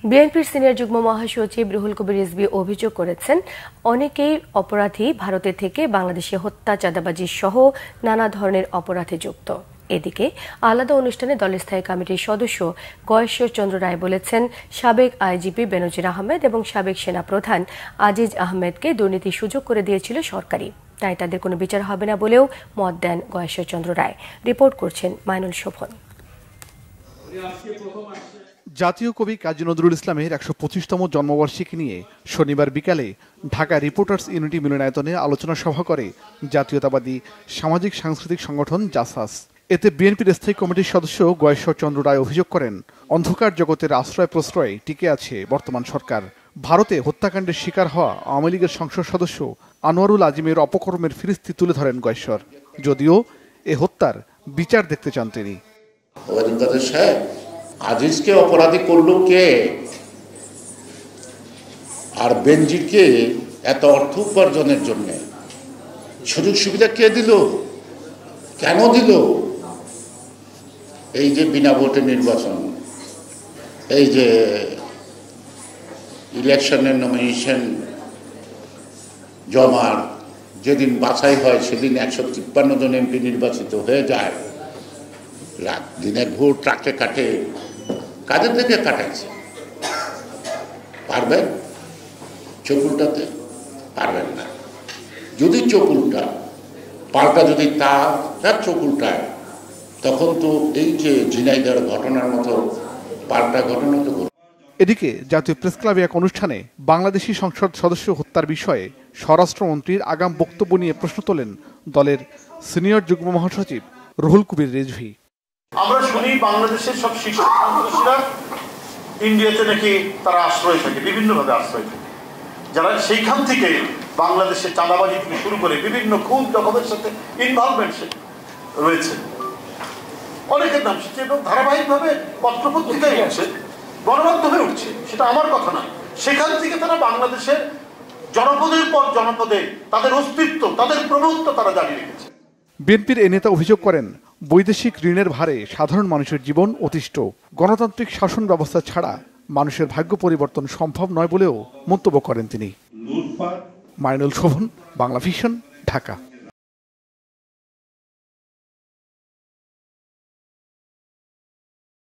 বিএনপির সিনিয়র যুগ্ম মহাসচিব রুহুল কবির রিজভী অভিযোগ করেছেন, অনেকেই অপরাধী ভারতে থেকে বাংলাদেশে হত্যা, চাঁদাবাজি সহ নানা ধরনের অপরাধে যুক্ত। এদিকে আলাদা অনুষ্ঠানে দলের স্থায়ী কমিটির সদস্য গয়েশ্বর চন্দ্র রায় বলেছেন, সাবেক আইজিপি বেনজির আহমেদ এবং সাবেক সেনাপ্রধান আজিজ আহমেদকে দুর্নীতির সুযোগ করে দিয়েছিল সরকারি, তাই তাদের কোনো বিচার হবে না বলেও মত দেন গয়েশ্বর চন্দ্র রায়। রিপোর্ট করছেন মাইনুল শোভন। জাতীয় কবি কাজী নজরুল ইসলামের ১২৫তম জন্মবার্ষিকী নিয়ে শনিবার বিকালে ঢাকা রিপোর্টার্স ইউনিটি মিলনায়তনে আলোচনা সভা করে জাতীয়তাবাদী সামাজিক সাংস্কৃতিক সংগঠন জাসাস। এতে বিএনপির স্থায়ী কমিটির সদস্য গয়েশ্বর চন্দ্র রায় অভিযোগ করেন, অন্ধকার জগতের আশ্রয় প্রশ্রয়ে টিকে আছে বর্তমান সরকার। ভারতে হত্যাকাণ্ডের শিকার হওয়া আওয়ামী লীগের সংসদ সদস্য আনোয়ারুল আজিমের অপকর্মের ফিরিস্তি তুলে ধরেন গয়েশ্বর। যদিও এ হত্যার বিচার দেখতে চান তিনি। আজিজকে অপরাধী করলো কে, আর বেনজিরকে এত অর্থ উপার্জনের জন্য সুযোগ সুবিধা কে দিল, কেন দিল? এই যে বিনা ভোটে নির্বাচন, এই যে ইলেকশনের নমিনেশন জমার যেদিন বাছাই হয় সেদিন ১৫৩ জন এমপি নির্বাচিত হয়ে যায়, রাত দিনের ভোট ট্রাকে কাটে, কাদের থেকে কাটাইছে? পারবেন চকুলটাতে? পারবেন না। যদি চকুলটা পাল্টা যদি তার চকুলটায়, তখন তো এই যে ঝিনাইদহের ঘটনার মতো পাল্টা ঘটনা তো। এদিকে জাতীয় প্রেস ক্লাবে এক অনুষ্ঠানে বাংলাদেশি সংসদ সদস্য হত্যার বিষয়ে স্বরাষ্ট্রমন্ত্রীর আগাম বক্তব্য নিয়ে প্রশ্ন তোলেন দলের সিনিয়র যুগ্ম মহাসচিব রুহুল কবির রিজভী। আমরা শুনি বাংলাদেশের সব শিশু সন্ত্রাসীরা ইন্ডিয়াতে নাকি তারা আশ্রয় থাকে, বিভিন্নভাবে আশ্রয় থাকে, যারা সেইখান থেকে বাংলাদেশে চাঁদাবাজি থেকে শুরু করে বিভিন্ন খুব রকমের সাথে ইনভলভমেন্ট রয়েছে। অনেকের নাম সেটা এবং ধারাবাহিকভাবে পত্রপত্রিকায় উঠছে, গণমাধ্যমে উঠছে, সেটা আমার কথা না। সেখান থেকে তারা বাংলাদেশের জনপদের পর জনপদে তাদের অস্তিত্ব, তাদের প্রভুত্ব তারা জানিয়ে রেখেছে। বিএনপির এ নেতা অভিযোগ করেন, বৈদেশিক ঋণের ভারে সাধারণ মানুষের জীবন অতিষ্ঠ। গণতান্ত্রিক শাসন ব্যবস্থা ছাড়া মানুষের ভাগ্য পরিবর্তন সম্ভব নয় বলেও মন্তব্য করেন তিনি। মাইনুল শোভন, বাংলা ভিশন, ঢাকা।